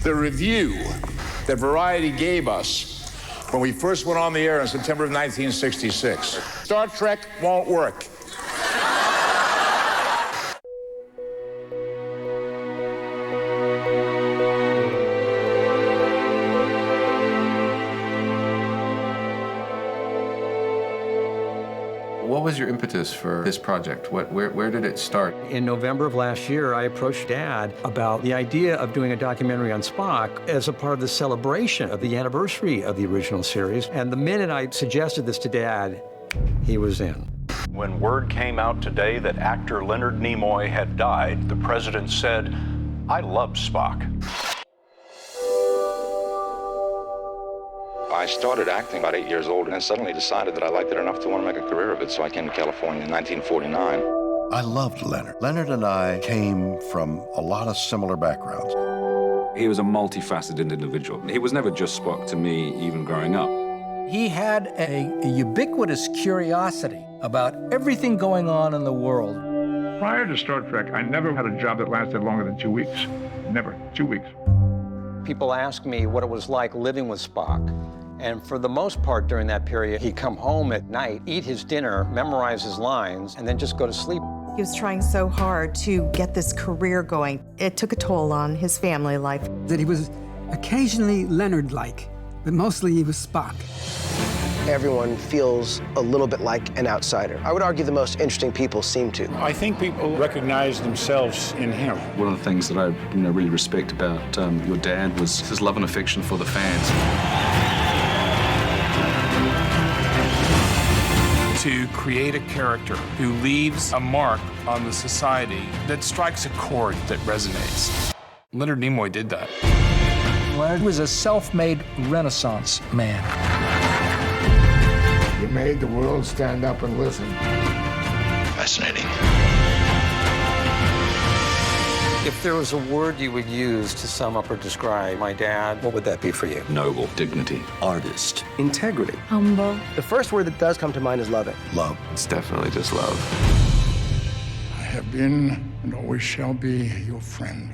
The review that Variety gave us when we first went on the air in September of 1966. Star Trek won't work. What was your impetus for this project? Where did it start? In November of last year, I approached Dad about the idea of doing a documentary on Spock as a part of the celebration of the anniversary of the original series. And the minute I suggested this to Dad, he was in. When word came out today that actor Leonard Nimoy had died, the president said, "I love Spock." I started acting about 8 years old and suddenly decided that I liked it enough to want to make a career of it, so I came to California in 1949. I loved Leonard. Leonard and I came from a lot of similar backgrounds. He was a multifaceted individual. He was never just Spock to me, even growing up. He had a ubiquitous curiosity about everything going on in the world. Prior to Star Trek, I never had a job that lasted longer than 2 weeks. Never. 2 weeks. People asked me what it was like living with Spock. And for the most part during that period, he'd come home at night, eat his dinner, memorize his lines, and then just go to sleep. He was trying so hard to get this career going. It took a toll on his family life. That he was occasionally Leonard-like, but mostly he was Spock. Everyone feels a little bit like an outsider. I would argue the most interesting people seem to. I think people recognize themselves in him. One of the things that I really respect about your dad was his love and affection for the fans. To create a character who leaves a mark on the society that strikes a chord that resonates. Leonard Nimoy did that. Leonard was a self-made Renaissance man. You made the world stand up and listen. Fascinating. If there was a word you would use to sum up or describe my dad, what would that be for you? Noble, dignity, Artist. Integrity. Humble. The first word that does come to mind is loving. Love. it's definitely just love. I have been and always shall be your friend.